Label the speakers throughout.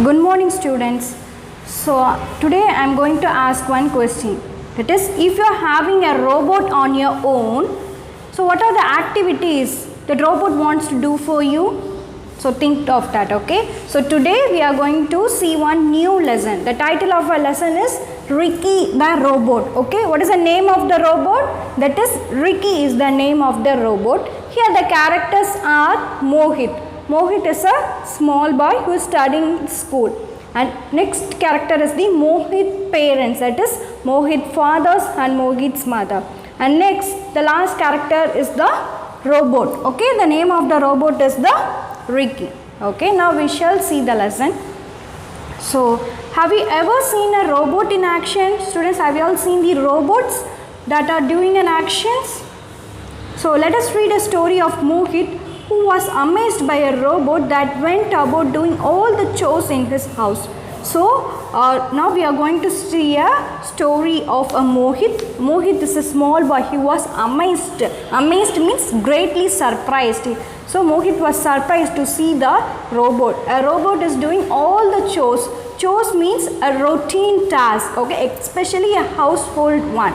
Speaker 1: Good morning students. So today I am going to ask one question. That is, if you are having a robot on your own, so what are the activities that robot wants to do for you? So think of that, okay? So today we are going to see one new lesson. The title of our lesson is Ricky the robot, okay? What is the name of the robot? That is, Ricky is the name of the robot. Here the characters are Mohit. Mohit is a small boy who is studying school. And next character is the Mohit parents, that is Mohit fathers and Mohit's mother. And next, the last character is the robot, okay? The name of the robot is the Ricky. Okay, now we shall see the lesson. So, have you ever seen a robot in action? Students, have you all seen the robots that are doing an actions? So, let us read a story of Mohit, who was amazed by a robot that went about doing all the chores in his house. So, now we are going to see a story of a Mohit. Mohit is a small boy. He was amazed. Amazed means greatly surprised. So, Mohit was surprised to see the robot. A robot is doing all the chores. Chores means a routine task, okay, especially a household one.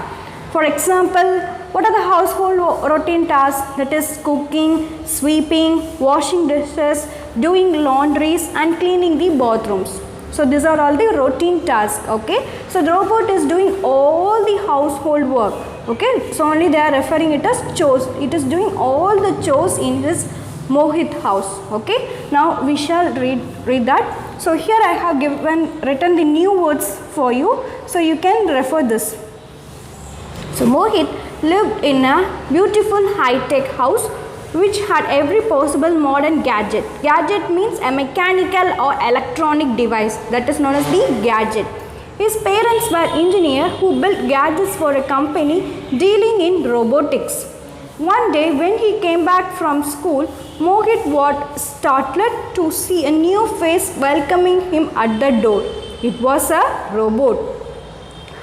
Speaker 1: For example, what are the household routine tasks? That is cooking, sweeping, washing dishes, doing laundries and cleaning the bathrooms. So these are all the routine tasks, okay. So the robot is doing all the household work, okay. So only they are referring it as chores. It is doing all the chores in his Mohit house, okay. Now we shall read that. So here I have written the new words for you. So you can refer this. So Mohit lived in a beautiful high-tech house which had every possible modern gadget. Gadget means a mechanical or electronic device, that is known as the gadget. His parents were engineers who built gadgets for a company dealing in robotics. One day when he came back from school, Mohit was startled to see a new face welcoming him at the door. It was a robot.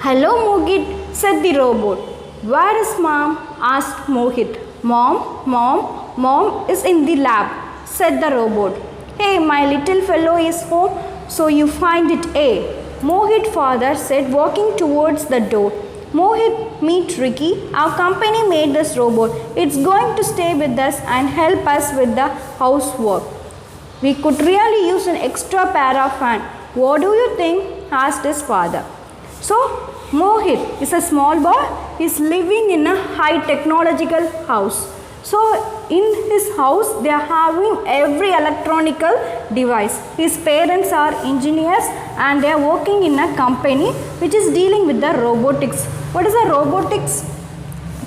Speaker 1: "Hello Mohit," said the robot. "Where is mom?" asked Mohit. Mom is in the lab," said the robot. "Hey, my little fellow is home, so you find it, eh?" Mohit's father said, walking towards the door. "Mohit, meet Ricky. Our company made this robot. It's going to stay with us and help us with the housework. We could really use an extra pair of hands. What do you think?" asked his father. So, Mohit is a small boy. He is living in a high technological house. So, in his house, they are having every electronical device. His parents are engineers and they are working in a company which is dealing with the robotics. What is the robotics?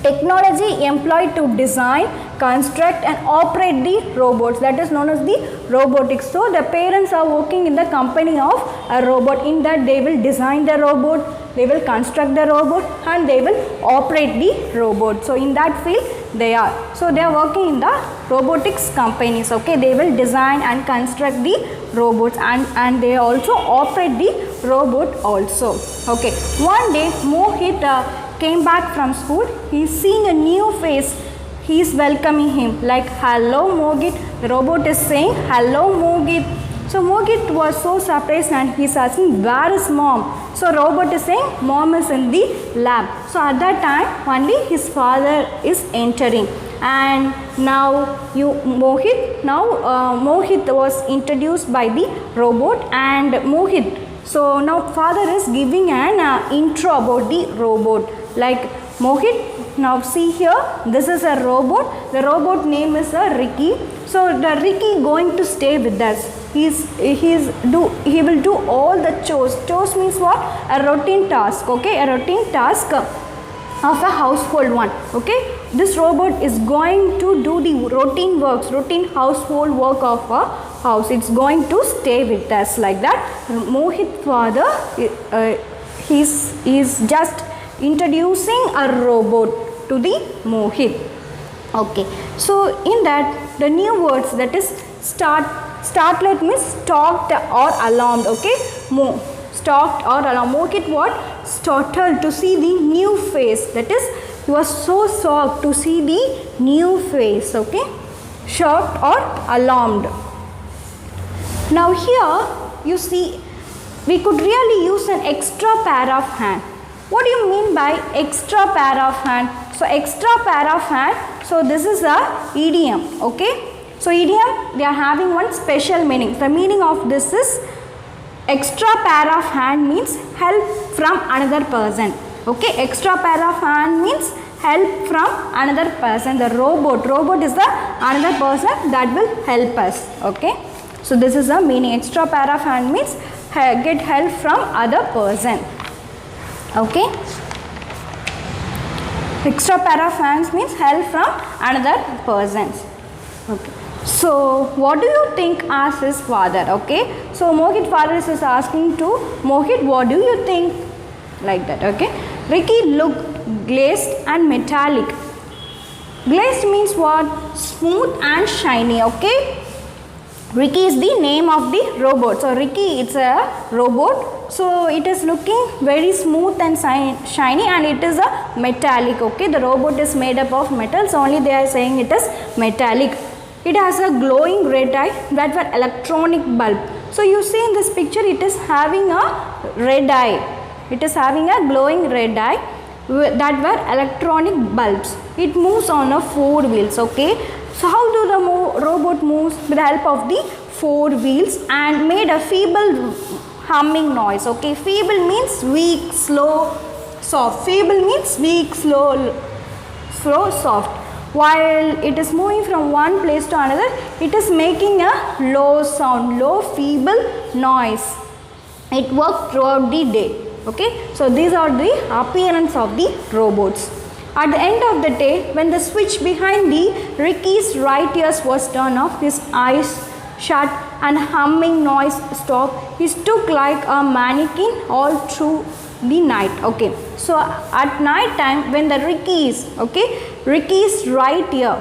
Speaker 1: Technology employed to design, construct and operate the robots, that is known as the robotics. So the parents are working in the company of a robot. In that they will design the robot, they will construct the robot and they will operate the robot. So in that field they are. So they are working in the robotics companies, okay. They will design and construct the robots and they also operate the robot also, okay. One day Mohit came back from school. He is seeing a new face. He is welcoming him like, "Hello Mohit." The robot is saying, "Hello Mohit." So Mohit was so surprised and he is asking, "Where is mom?" So robot is saying, "Mom is in the lab." So at that time only his father is entering. And now Mohit was introduced by the robot and Mohit. So now father is giving an intro about the robot. Like, "Mohit, now see here, this is a robot. The robot name is Ricky. So the Ricky going to stay with us. He will do all the chores." Chores means what? A routine task, okay? A routine task of a household one, okay. This robot is going to do the routine works, routine household work of a house. It's going to stay with us like that. Mohit father is just introducing a robot to the Mohit, okay. So in that the new words, that is startled means shocked or alarmed, okay. Shocked or alarmed. Mohit what? Startled to see the new face, that is he was so shocked to see the new face, okay. Shocked or alarmed. Now here you see, we could really use an extra pair of hand. What do you mean by extra pair of hand? So extra pair of hand, so this is a idiom, okay. So idiom, they are having one special meaning. The meaning of this is extra pair of hand means help from another person, okay. Extra pair of hand means help from another person. The robot is the another person that will help us, okay. So this is the meaning. Extra pair of hand means get help from other person, okay. Extra pair of hands means help from another persons, okay. So what do you think, asks his father, okay. So Mohit father is asking to Mohit, what do you think, like that, okay. Ricky looked glazed and metallic. Glazed means what? Smooth and shiny, okay. Ricky is the name of the robot. So Ricky, it's a robot. So it is looking very smooth and shiny, and it is a metallic, okay. The robot is made up of metals, only they are saying it is metallic. It has a glowing red eye that were electronic bulb. So you see in this picture, it is having a red eye. It is having a glowing red eye that were electronic bulbs. It moves on a 4 wheels, okay. So how do the robot moves? With the help of the 4 wheels and made a feeble humming noise, okay. Feeble means weak, slow, soft. Feeble means weak, slow, soft. While it is moving from one place to another, it is making a low sound, low feeble noise. It works throughout the day, okay. So these are the appearance of the robots. At the end of the day, when the switch behind Ricky's right ear was turned off, his eyes shut and humming noise stopped, he stood like a mannequin all through the night, okay. So at night time, when the Ricky's right ear,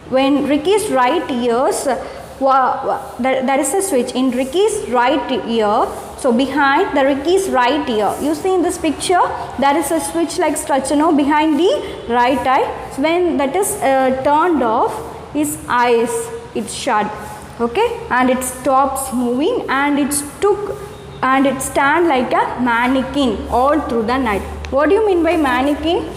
Speaker 1: when Ricky's right ears, there is a switch in Ricky's right ear. So behind the Ricky's right ear, you see in this picture, there is a switch like structure, no, behind the right eye. So when that is turned off, his eyes, it's shut, okay, and it stops moving, and it stand like a mannequin all through the night. What do you mean by mannequin?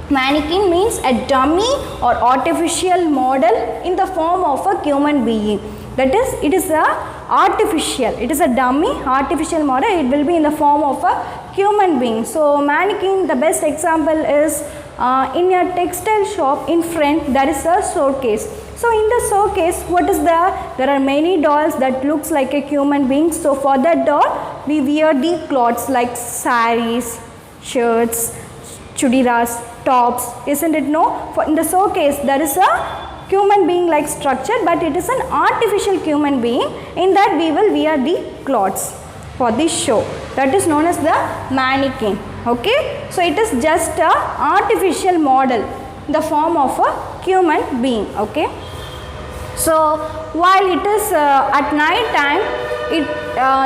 Speaker 1: Mannequin means a dummy or artificial model in the form of a human being. That is, it is a artificial, it is a dummy artificial model, it will be in the form of a human being. So mannequin, the best example is in a textile shop in front, there is a showcase. So in the showcase, what is there? There are many dolls that looks like a human being. So for that doll, we wear the clothes like saris, shirts, chudiras, tops, isn't it? No? For in the showcase, there is a human being like structure, but it is an artificial human being. In that we will wear the clothes for this show. That is known as the mannequin, okay. So it is just a artificial model in the form of a human being, okay. So while it is at night time,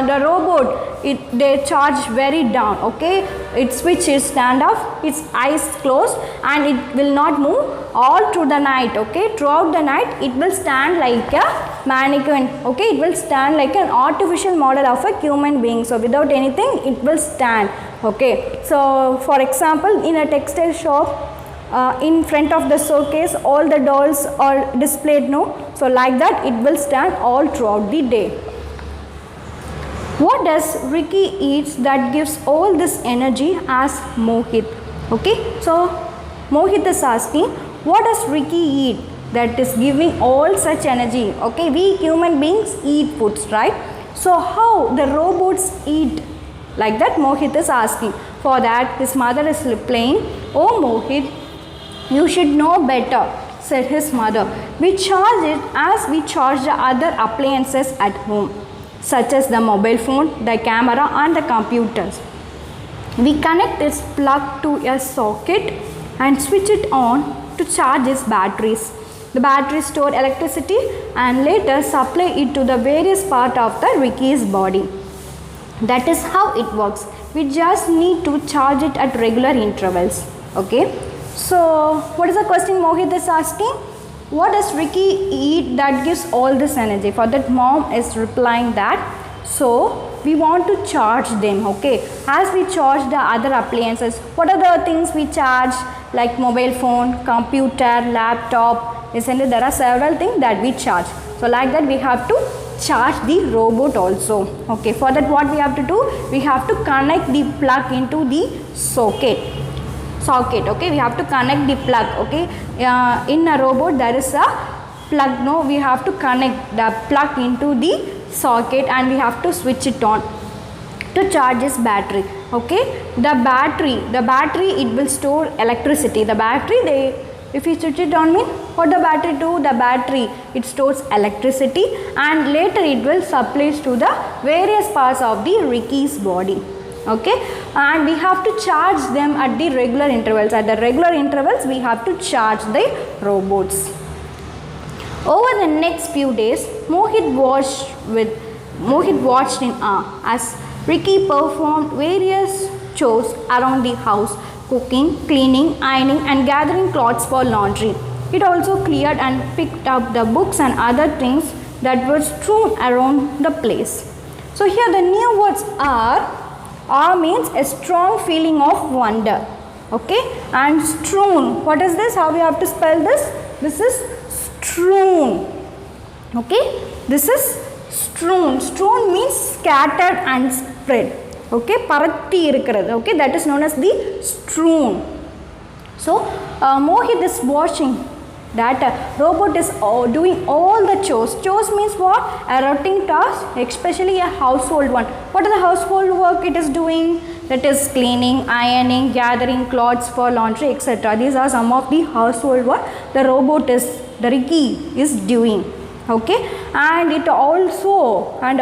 Speaker 1: the robot, they charge very down, okay. Its switch is stand off, its eyes closed, and it will not move all through the night, okay. Throughout the night, it will stand like a mannequin, okay. It will stand like an artificial model of a human being. So without anything, it will stand, okay. So for example, in a textile shop, in front of the showcase, all the dolls are displayed, no. So like that, it will stand all throughout the day. What does Ricky eats that gives all this energy? Asks Mohit, okay. So Mohit is asking, what does Ricky eat that is giving all such energy, okay. We human beings eat foods, right? So how the robots eat? Like that Mohit is asking. For that, his mother is replying, oh Mohit, you should know better, said his mother. We charge it as we charge the other appliances at home, such as the mobile phone, the camera and the computers. We connect its plug to a socket and switch it on to charge its batteries. The batteries store electricity and later supply it to the various parts of the Ricky's body. That is how it works. We just need to charge it at regular intervals, okay. So what is the question Mohit is asking? What does Ricky eat that gives all this energy? For that, mom is replying that So we want to charge them, okay. As we charge the other appliances, what are the things we charge, like mobile phone, computer, laptop, isn't it? There are several things that we charge. So like that we have to charge the robot also, okay. For that what we have to do, we have to connect the plug into the socket, okay. We have to connect the plug, okay. In a robot there is a plug, no, we have to connect the plug into the socket and we have to switch it on to charge this battery, okay. The battery it will store electricity. The battery, if you switch it on, what the battery do? The battery, it stores electricity and later it will supply to the various parts of the Ricky's body, okay. And we have to charge them at the regular intervals. At the regular intervals we have to charge the robots. Over the next few days, Mohit watched in awe as Ricky performed various chores around the house, cooking, cleaning, ironing and gathering clothes for laundry. It also cleared and picked up the books and other things that were strewn around the place. So here the new words are, awe means a strong feeling of wonder, okay, and strewn, what is this? How we have to spell this? This is strewn, okay. This is strewn. Strewn means scattered and spread, okay. Paratti irukkirathu, okay, that is known as the strewn. So Mohit is watching that robot is doing all the chores. Chores means what? A routine task, especially a household one. What are the household work it is doing? That is cleaning, ironing, gathering clothes for laundry, etc. These are some of the household work the robot is, the Ricky is doing, okay. And it also, and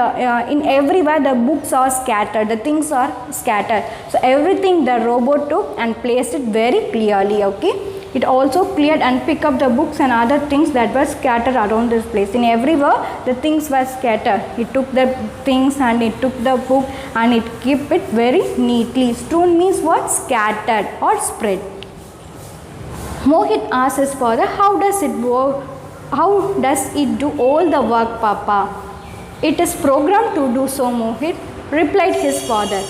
Speaker 1: in everywhere the books are scattered, the things are scattered. So everything the robot took and placed it very clearly, okay. It also cleared and picked up the books and other things that were scattered around this place. In everywhere the things were scattered. It took the things and it took the book and it kept it very neatly. Strewn means what? Scattered or spread. Mohit asked his father, how does it work? How does it do all the work, Papa? It is programmed to do so, Mohit, replied his father.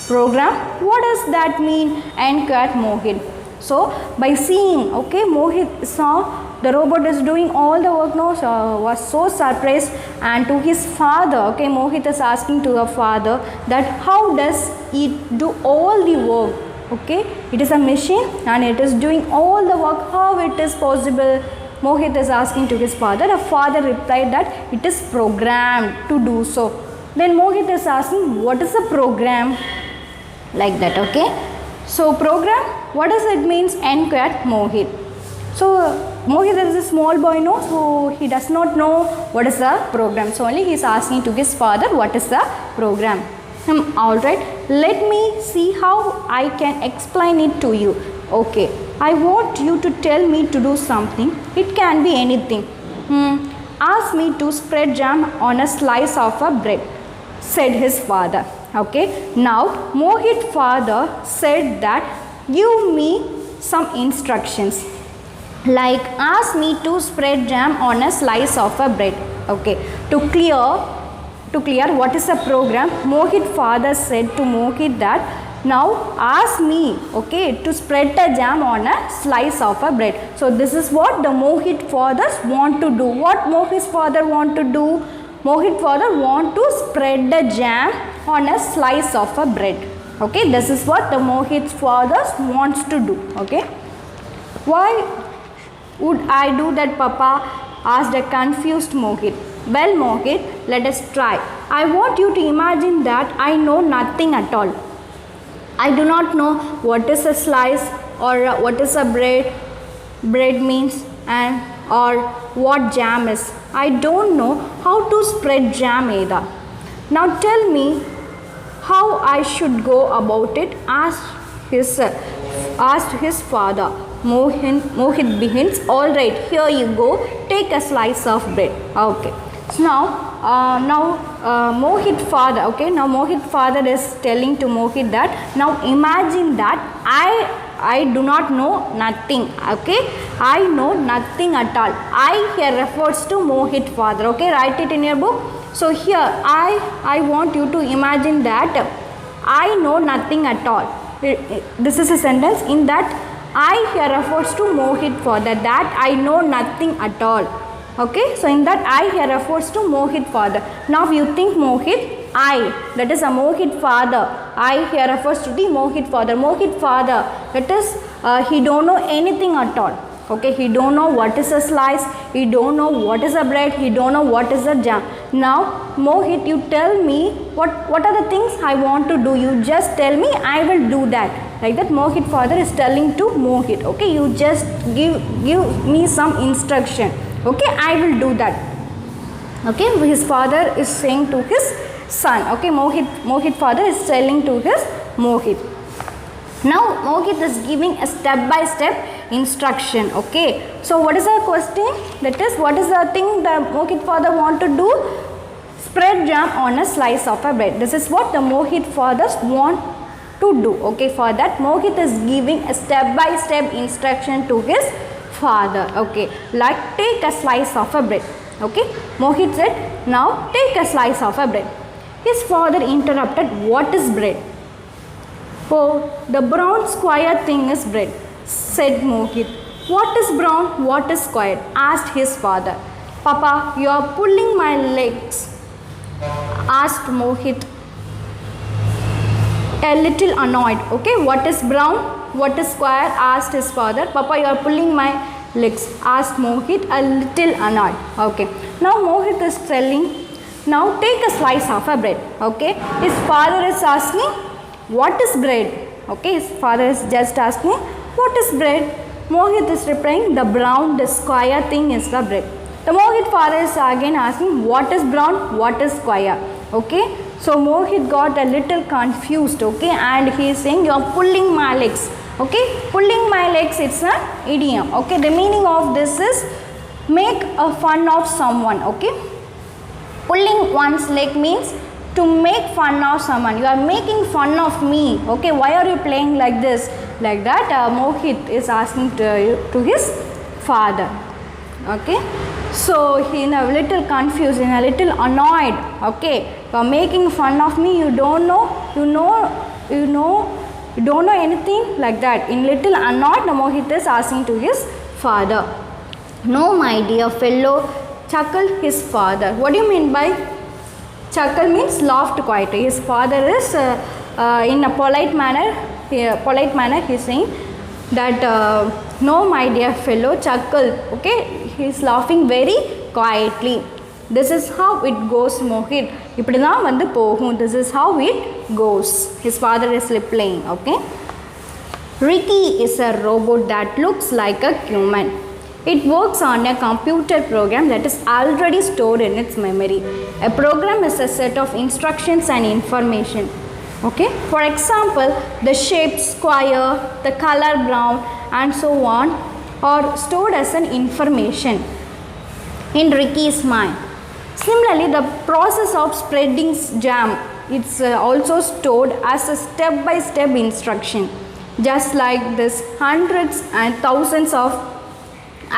Speaker 1: Program? What does that mean? Inquired Mohit. So by seeing, okay, Mohit saw the robot is doing all the work now, so was so surprised, and to his father, okay, Mohit is asking to the father that how does it do all the work, okay. It is a machine and it is doing all the work, how it is possible? Mohit is asking to his father. The father replied that it is programmed to do so. Then Mohit is asking, what is a program? Like that, okay. So program, what does it means? Inquired Mohit. So Mohit is a small boy, no, so he does not know what is the program. So only he is asking to his father what is the program. Alright, let me see how I can explain it to you. Okay, I want you to tell me to do something. It can be anything. Ask me to spread jam on a slice of a bread, said his father. Okay, now Mohit's father said that give me some instructions, like ask me to spread jam on a slice of a bread. Okay, to clear what is a program, Mohit's father said to Mohit that now ask me, okay, to spread a jam on a slice of a bread. So this is what the Mohit fathers want to do. What Mohit's father want to do? Mohit father want to spread the jam on a slice of a bread. Okay, this is what the Mohit's fathers wants to do. Okay, why would I do that, Papa? Asked a confused Mohit. Well, Mohit, let us try. I want you to imagine that I know nothing at all. I do not know what is a slice or what is a bread means, and or what jam is. I don't know how to spread jam either. Now tell me how I should go about it, asked his father. Mohit begins, all right, here you go, take a slice of bread. Okay, so now Mohit father, okay, now Mohit father is telling to Mohit that now imagine that I do not know nothing, okay, I know nothing at all. I here refers to Mohit father, okay, write it in your book. So here I want you to imagine that I know nothing at all. This is a sentence. In that I here refers to Mohit father, that I know nothing at all. Okay, so in that I here refers to Mohit father. Now you think Mohit, I, that is a Mohit father. I here refers to the Mohit father. Mohit father, that is he don't know anything at all. Okay, he don't know what is a slice, he don't know what is a bread, he don't know what is a jam. Now Mohit, you tell me what are the things I want to do. You just tell me, I will do that. Like that Mohit father is telling to Mohit. Okay, you just give me some instruction. Okay, I will do that. Okay, his father is saying to his son. Okay, Mohit father is telling to his Mohit. Now Mohit is giving a step-by-step instruction. Okay, so what is the question? That is, what is the thing the Mohit father want to do? Spread jam on a slice of a bread. This is what the Mohit fathers want to do. Okay, for that Mohit is giving a step-by-step instruction to his father. Okay, like take a slice of a bread. Okay, Mohit said, now take a slice of a bread. His father interrupted, what is bread? Oh, the brown square thing is bread, said Mohit. What is brown? What is square? Asked his father. Papa, you are pulling my legs, asked Mohit, a little annoyed. Okay, what is brown? What is square? Asked his father. Papa, you are pulling my legs, asked Mohit, a little annoyed. Okay, now Mohit is telling, now take a slice of a bread. Okay, his father is asking, what is bread? Okay, his father is just asking, what is bread? Mohit is replying, the brown, the square thing is the bread. The Mohit father is again asking, what is brown? What is square? Okay, so Mohit got a little confused. Okay, and he is saying, you are pulling my legs. Okay, pulling my legs, it's an idiom. Okay, the meaning of this is make a fun of someone. Okay, pulling one's leg means to make fun of someone. You are making fun of me. Okay, why are you playing like this? Like that Mohit is asking to his father. Okay, so he is a little confused, in a little annoyed. Okay, you are making fun of me. You don't know, you don't know anything, like that. In little annoyed, Mohit is asking to his father. No, my dear fellow, chuckled his father. What do you mean by chuckle? Means laughed quietly. His father is in a polite manner he is saying that no, my dear fellow, chuckle. Okay, he is laughing very quietly. This is how it goes, Mohit. இப்படிதான் வந்து போகும். This is how it goes. His father is replying. Okay, Ricky is a robot that looks like a human. It works on a computer program that is already stored in its memory. A program is a set of instructions and information. Okay, for example, the shape square, the color brown, and so on are stored as an information in Ricky's mind. Similarly, the process of spreading jam, it's also stored as a step-by-step instruction. Just like this, hundreds and thousands of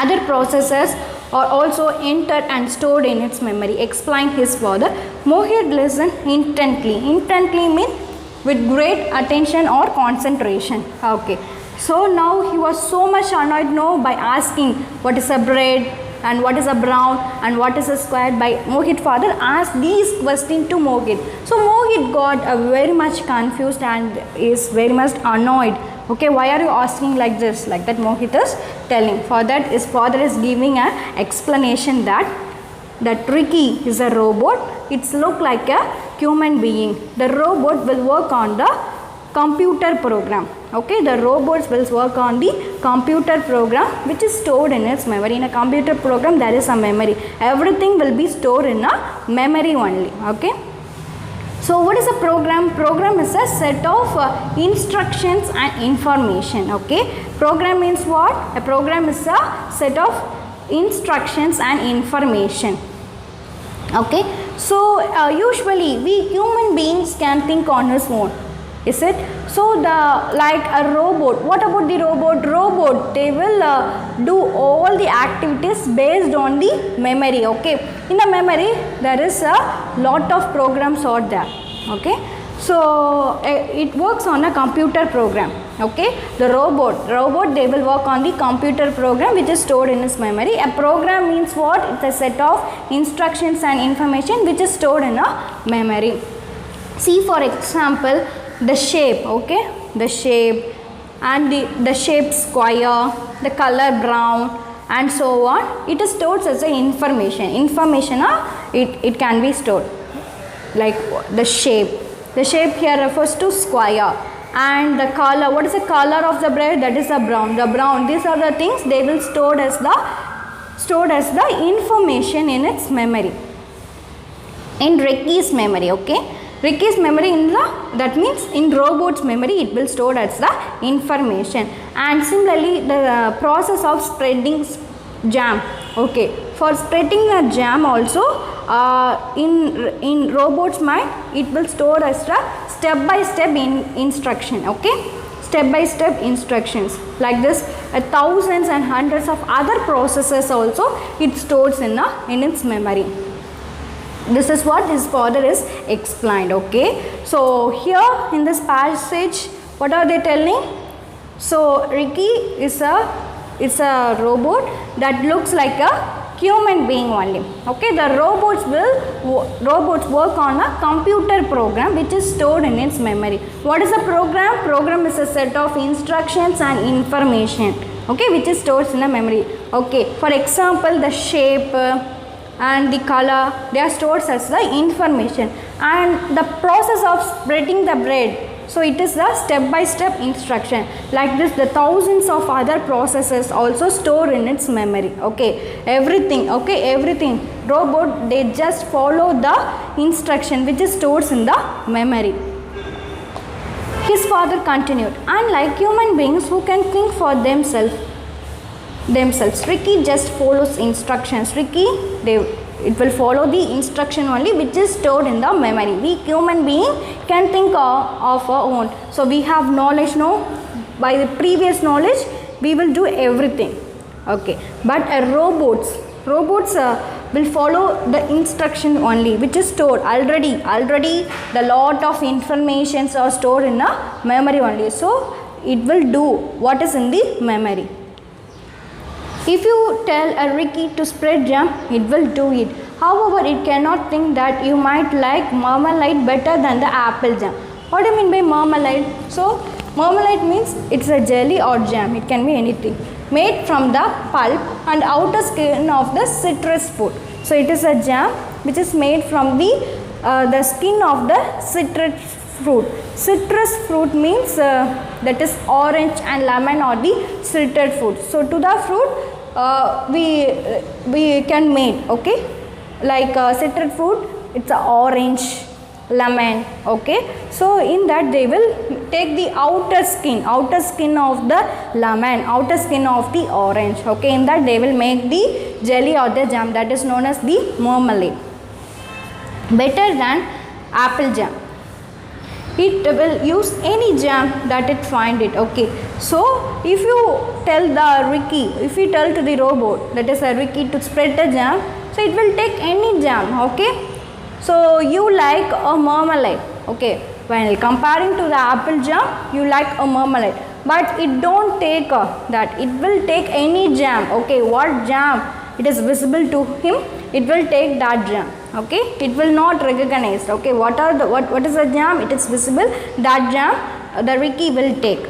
Speaker 1: other processes are also entered and stored in its memory, explained his father. Mohit listened intently. Intently means with great attention or concentration. Okay, so now he was so much annoyed now by asking what is a bread and what is a brown and what is a square. By Mohit father asked these questions to Mohit. So Mohit got very much confused and is very much annoyed. Okay, why are you asking like this? Like that Mohit is telling. For that his father is giving an explanation that Ricky is a robot. It's look like a human being. The robot will work on the computer program. Okay, the robots will work on the computer program which is stored in its memory. In a computer program there is a memory. Everything will be stored in a memory only. Okay, so what is a program? Program is a set of instructions and information. Okay, program means what? A program is a set of instructions and information. Okay, so usually we human beings can think on his own. Is it? So the like a robot, what about the robot, they will do all the activities based on the memory. Okay, in the memory there is a lot of programs are there. Okay, so it works on a computer program. Okay, the robot they will work on the computer program which is stored in its memory. A program means what? It's a set of instructions and information which is stored in a memory. See for example the shape, okay, the shape and the shape square, the color brown and so on, it is stored as a information. It can be stored like the shape here refers to square, and the color, what is the color of the bread? That is a brown. These are the things they will stored as the information in its memory, in Ricky's memory. Okay, Ricky's memory that means in robot's memory it will store as the information. And similarly the process of spreading jam. Okay, for spreading a jam also in robot's mind it will store as the step by step instruction. Okay, step by step instructions like this. Thousands and hundreds of other processes also it stores in its memory. This is what his father is explained. Okay, so here in this passage what are they telling? So Ricky is a robot that looks like a human being only. Okay, the robots work on a computer program which is stored in its memory. What is a program? Program is a set of instructions and information, okay, which is stored in a memory. Okay, for example the shape and the color, they are stored as the information. And the process of spreading the bread, so it is the step by step instruction. Like this the thousands of other processes also stored in its memory. Okay, everything, robot they just follow the instruction which is stored in the memory. His father continued, unlike human beings who can think for themselves, Ricky just follows instructions. It will follow the instruction only which is stored in the memory. We human being can think of our own. So we have knowledge now. By the previous knowledge we will do everything. Okay, but robots will follow the instruction only which is stored already. The lot of informations are stored in a memory only. So it will do what is in the memory. If you tell a Ricky to spread jam, it will do it. However, it cannot think that you might like marmalade better than the apple jam. What do you mean by marmalade? So, marmalade means it's a jelly or jam. It can be anything. Made from the pulp and outer skin of the citrus fruit. So, it is a jam which is made from the skin of the citrus fruit. Citrus fruit means that is orange and lemon or the citrus fruit. So to the fruit we can make, okay, like citrus fruit, it's a orange, lemon. Okay, so in that they will take the outer skin of the lemon, outer skin of the orange. Okay, in that they will make the jelly or the jam that is known as the marmalade, better than apple jam. It will use any jam that it find it. Okay, so if you tell to the robot, that is a Ricky, to spread the jam, so it will take any jam. Okay, so you like a marmalade. Okay, when comparing to the apple jam, you like a marmalade, but it don't take that. It will take any jam. Okay, what jam it is visible to him, it will take that jam. Okay, it will not recognize. Okay, what is the jam? It is visible. That jam the Ricky will take.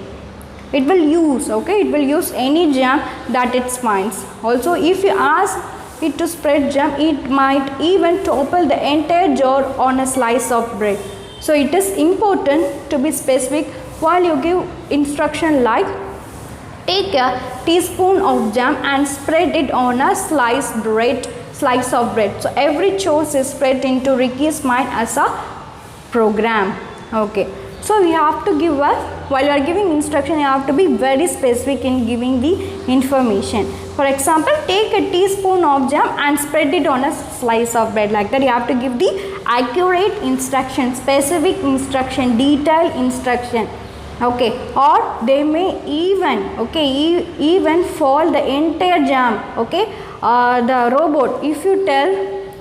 Speaker 1: It will use. Okay, it will use any jam that it finds. Also, if you ask it to spread jam, it might even topple the entire jar on a slice of bread. So it is important to be specific while you give instruction like take a teaspoon of jam and spread it on a slice of bread. So every choice is spread into Ricky's mind as a program. Okay, so we have to give while you are giving instruction, you have to be very specific in giving the information. For example, take a teaspoon of jam and spread it on a slice of bread. Like that you have to give the accurate instruction, specific instruction, detailed instruction. okay, or they may even, okay, even fold the entire jam, okay. The robot, if you tell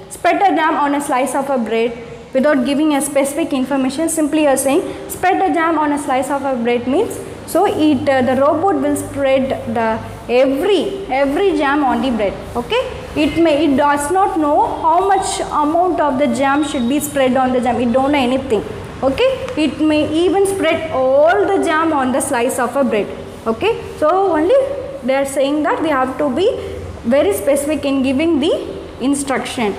Speaker 1: spread a jam on a slice of a bread without giving a specific information, simply you are saying spread a jam on a slice of a bread means, so the robot will spread the every jam on the bread, okay. It does not know how much amount of the jam should be spread on the jam, it don't know anything, okay. It may even spread all the jam on the slice of a bread, okay. So only they are saying that we have to be very specific in giving the instruction.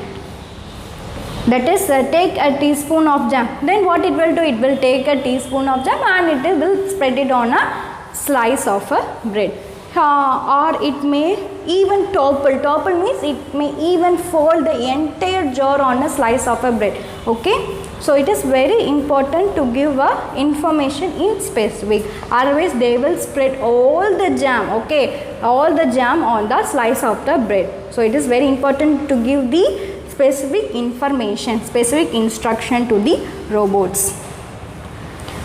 Speaker 1: That is, take a teaspoon of jam. Then what it will do? It will take a teaspoon of jam and it will spread it on a slice of a bread. Or it may even topple. Topple means it may even fold the entire jar on a slice of a bread. Okay. So it is very important to give information in specific. Otherwise they will spread all the jam. Okay. All the jam on the slice of the bread. So it is very important to give the specific information, specific instruction to the robots.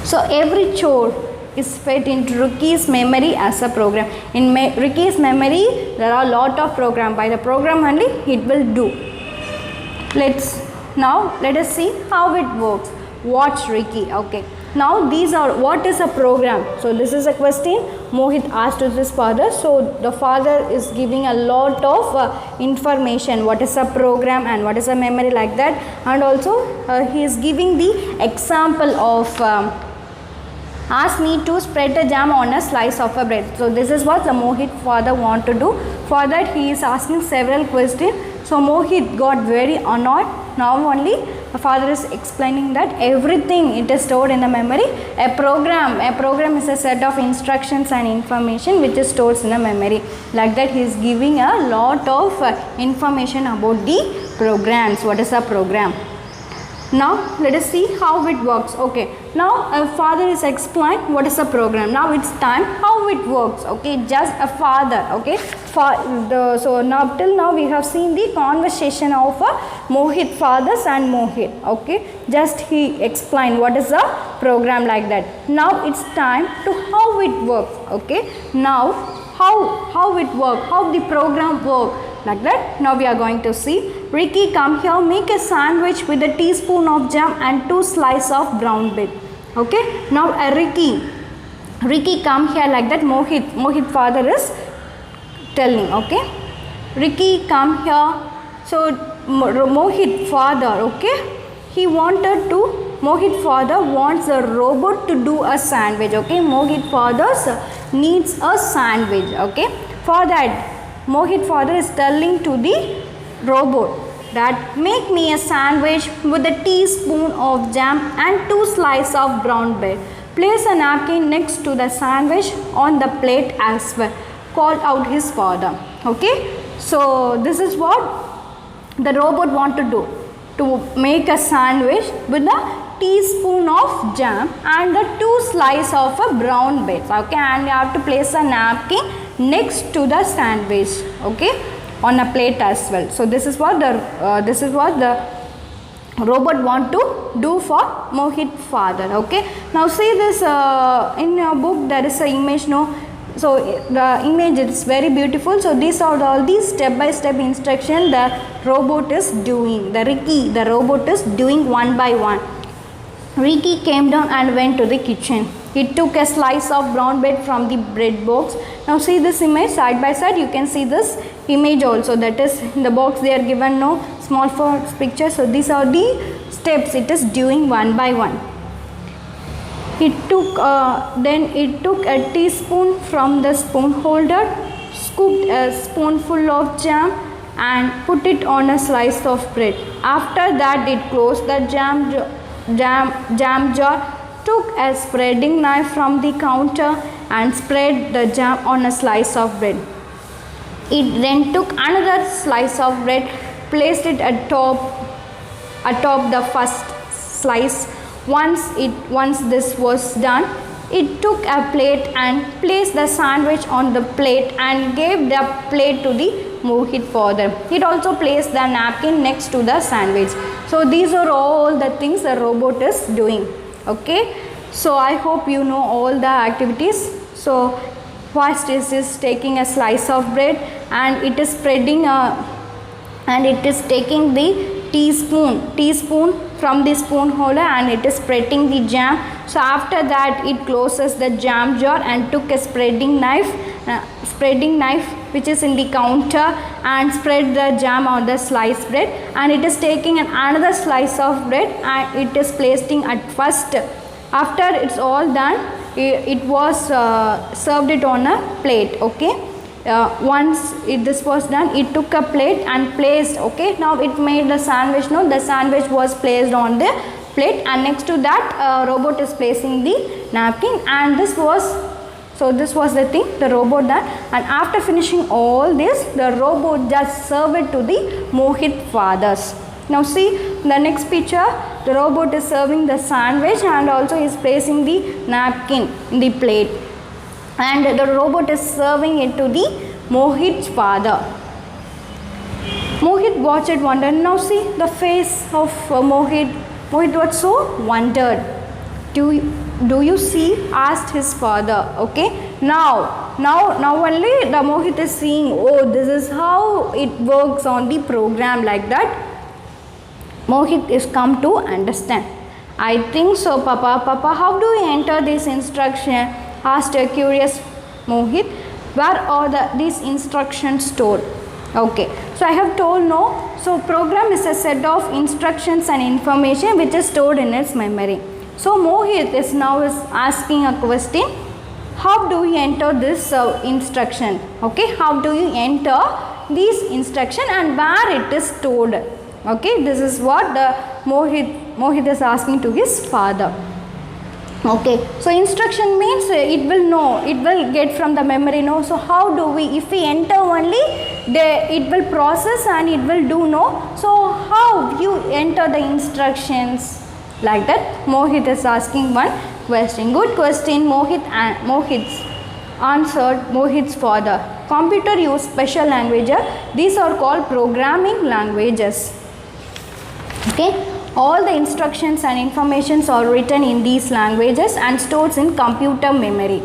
Speaker 1: So every chore is fed into Ricky's memory as a program. In Ricky's memory there are a lot of program. By the program only it will do. Now let us see how it works. Watch Ricky. Okay. Now these are, what is a program? So this is a question Mohit asked to his father. So the father is giving a lot of information. What is a program and what is a memory, like that. And also he is giving the example of ask me to spread a jam on a slice of a bread. So this is what the Mohit father want to do. For that he is asking several questions. So Mohit got very annoyed. Now only the father is explaining that everything it is stored in the memory. A program is a set of instructions and information which is stored in the memory. Like that he is giving a lot of information about the programs. What is a program? Now let us see how it works. Okay. Now a father is explained what is a program. Now it's time how it works. Okay. Just a father. Okay. So now till now we have seen the conversation of Mohit fathers and Mohit. Okay. Just he explained what is a program, like that. Now it's time to how it works. Okay. Now how it works, how the program works, like that. Now we are going to see. Ricky, come here, make a sandwich with a teaspoon of jam and 2 slices of brown bread. Okay. Now Ricky come here, like that. Mohit father is telling. Okay. Ricky come here. So Mohit father, okay, Mohit father wants a robot to do a sandwich. Okay. Mohit father needs a sandwich. Okay. For that Mohit father is telling to the robot that make me a sandwich with a teaspoon of jam and 2 slices of brown bread. Place a napkin next to the sandwich on the plate as well. Called out his father. Okay. So this is what the robot want to do, to make a sandwich with a teaspoon of jam and the 2 slices of a brown bread. Okay. And you have to place a napkin next to the sandwich. Okay. On a plate as well. So this is what the robot want to do for Mohit father. Okay. Now see this in your book there is a image. No. So the image is very beautiful. So these are all these step by step instruction the robot is doing. The robot is doing one by one. Ricky came down and went to the kitchen. He took a slice of brown bread from the bread box. Now see this image side by side. You can see this image also. That is in the box they are given no small for picture. So these are the steps it is doing one by one. Then it took a teaspoon from the spoon holder, scooped a spoonful of jam and put it on a slice of bread. After that it closed the jam jar, took a spreading knife from the counter and spread the jam on a slice of bread. It then took another slice of bread, placed it atop the first slice. Once this was done, it took a plate and placed the sandwich on the plate and gave the plate to the Mohit father. It also placed the napkin next to the sandwich. So these are all the things the robot is doing. Okay. So I hope you know all the activities. So first is taking a slice of bread and it is spreading and it is taking the teaspoon from the spoon holder and it is spreading the jam. So after that it closes the jam jar and took a spreading knife which is in the counter and spread the jam on the sliced bread, and it is taking another slice of bread and it is placing at first. After it's all done, it was served it on a plate. Okay. Once this was done, it took a plate and placed. Okay, now it made the sandwich. No, the sandwich was placed on the plate, and next to that robot is placing the napkin, and this was the thing the robot done. And after finishing all this, the robot just served it to the Mohit fathers. Now see the next picture, the robot is serving the sandwich and also is placing the napkin in the plate, and the robot is serving it to the Mohit's father. Mohit watched it wonder. Now see the face of Mohit. Mohit was so wondered. Do you see? Asked his father. Okay. Now only the Mohit is seeing. Oh, this is how it works on the program, like that. Mohit is come to understand. I think so, Papa, how do we enter this instruction? Asked a curious Mohit. Where are these instructions stored? Okay, so I have told no. So program is a set of instructions and information which is stored in its memory. So Mohit is now asking a question. How do we enter this instruction? Okay, how do you enter this instruction and where it is stored? Okay, this is what the Mohit is asking to his father. Okay, so instruction means it will know, it will get from the memory. No, so how do we, if we enter only, it will process and it will do. No, so how you enter the instructions, like that Mohit is asking one question. Good question. Mohit's answered Mohit's father. Computer use special languages. These are called programming languages. Okay, all the instructions and informations are written in these languages and stored in computer memory.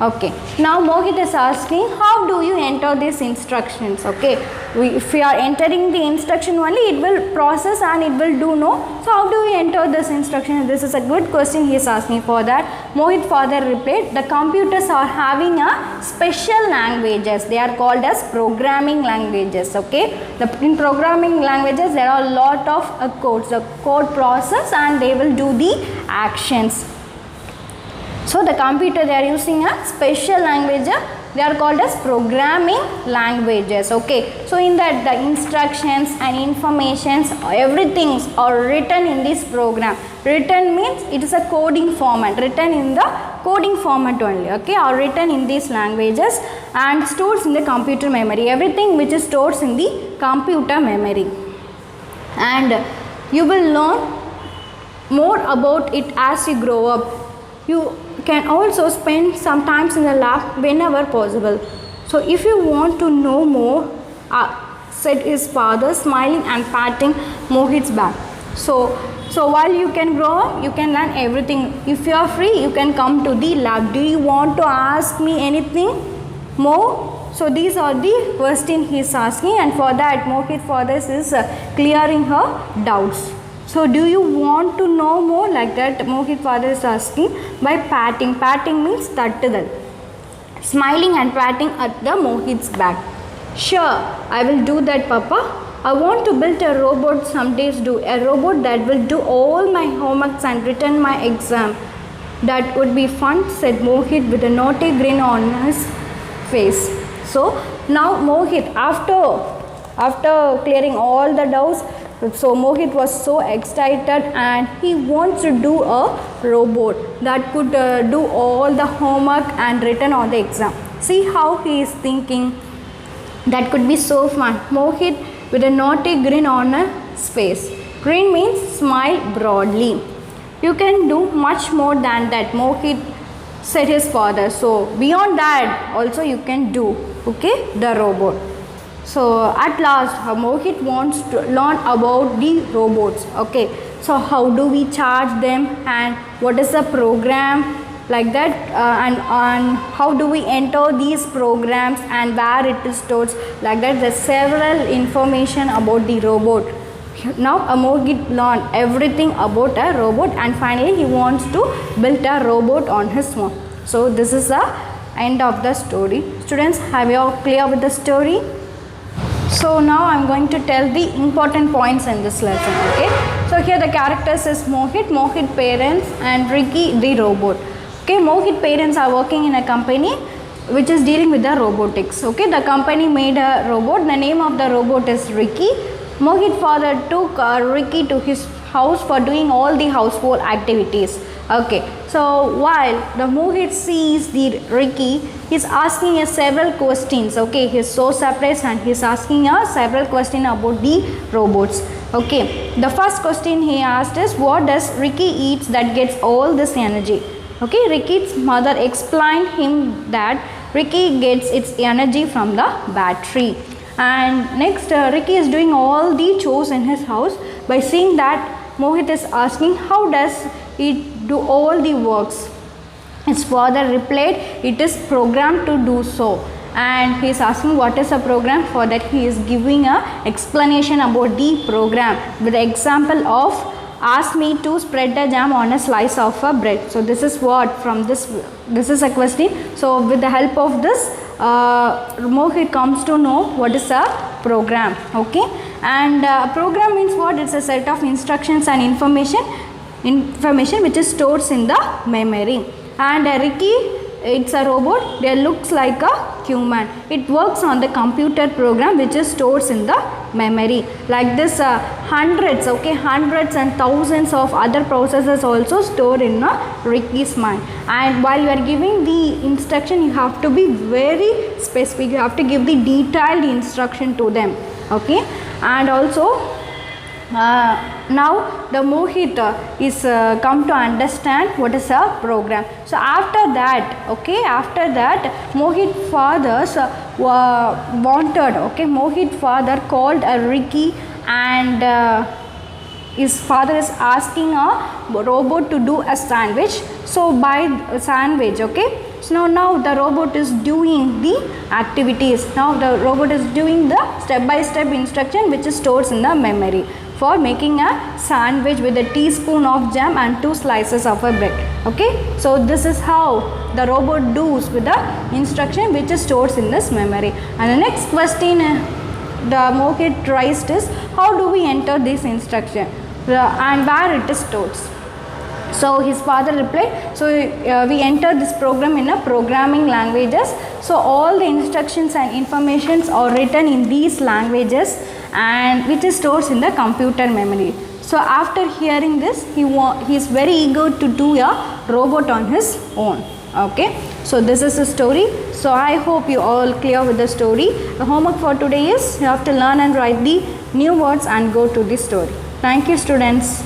Speaker 1: Okay, now Mohit is asking, how do you enter these instructions? Okay, if we are entering the instruction only, it will process and it will do. No, so how do we enter this instruction? This is a good question he is asking. For that, Mohit father replied, the computers are having a special languages. They are called as programming languages. Okay, in programming languages there are a lot of codes. The code process and they will do the actions. So the computer, they are using a special language. They are called as programming languages. Okay, so in that the instructions and informations, everything are written in this program. Written means it is a coding format, written in the coding format only. Okay, are written in these languages and stored in the computer memory. Everything which is stored in the computer memory, and you will learn more about it as you grow up. You can also spend some time in the lab whenever possible. So if you want to know more, said his father, smiling and patting Mohit's back. So while you can grow up, you can learn everything. If you are free, you can come to the lab. Do you want to ask me anything more? So these are the questions he is asking, and for that Mohit father is clearing her doubts. So do you want to know more, like that Mohit father is asking by patting. Patting means tattal. Smiling and patting at the Mohit's back. Sure, I will do that, Papa. I want to build a robot some days. A robot that will do all my homeworks and return my exam. That would be fun, said Mohit with a naughty grin on his face. So now Mohit, after clearing all the doubts, so Mohit was so excited and he wants to do a robot that could do all the homework and written on the exam. See how he is thinking. That could be so fun. Mohit with a naughty grin on his face. Grin means smile broadly. You can do much more than that, Mohit said his father. So beyond that also you can do, okay, the robot. So at last Mohit wants to learn about the robots. Okay, so how do we charge them and what is the program like that, and how do we enter these programs and where it is stored like that. There's several information about the robot. Now Mohit learned everything about a robot and finally he wants to build a robot on his own. So this is the end of the story. Students, have you all clear with the story? So now I am going to tell the important points in this lesson. Okay, so here the characters is Mohit parents and Ricky the robot. Okay, Mohit parents are working in a company which is dealing with the robotics. Okay, the company made a robot. The name of the robot is Ricky. Mohit father took Ricky to his house for doing all the household activities. Okay, so while the Mohit sees the Ricky, he's asking several questions. Okay, he's so surprised and he's asking several questions about the robots. Okay, the first question he asked is, what does Ricky eat that gets all this energy? Okay, Ricky's mother explained him that Ricky gets its energy from the battery. And next Ricky is doing all the chores in his house. By seeing that, Mohit is asking, how does it do all the works? His father replied, it is programmed to do so. And he is asking what is a program. For that he is giving a explanation about the program with the example of, ask me to spread the jam on a slice of a bread. So this is what from this is a question. So with the help of this Mohit comes to know what is a program. Okay, and program means what? It's a set of instructions and information which is stored in the memory. And Ricky, it's a robot that looks like a human. It works on the computer program which is stored in the memory. Like this hundreds and thousands of other processes also stored in Ricky's mind. And while you are giving the instruction, you have to be very specific. You have to give the detailed instruction to them. Okay, and also now the Mohit is come to understand what is a program. So after that, Mohit fathers Mohit father called Ricky, and his father is asking a robot to do a sandwich. So by sandwich, okay, so now the robot is doing the activities. Now the robot is doing the step-by-step instruction which is stored in the memory for making a sandwich with a teaspoon of jam and 2 slices of a bread. Okay, so this is how the robot does with the instruction which is stored in this memory. And the next question the Mohit raised is, how do we enter this instruction and where it is stored? So his father replied, so we enter this program in a programming languages. So all the instructions and informations are written in these languages and which is stored in the computer memory. So after hearing this, he is very eager to do a robot on his own. Okay, so this is the story. So I hope you all clear with the story. The homework for today is you have to learn and write the new words and go to the story. Thank you, students.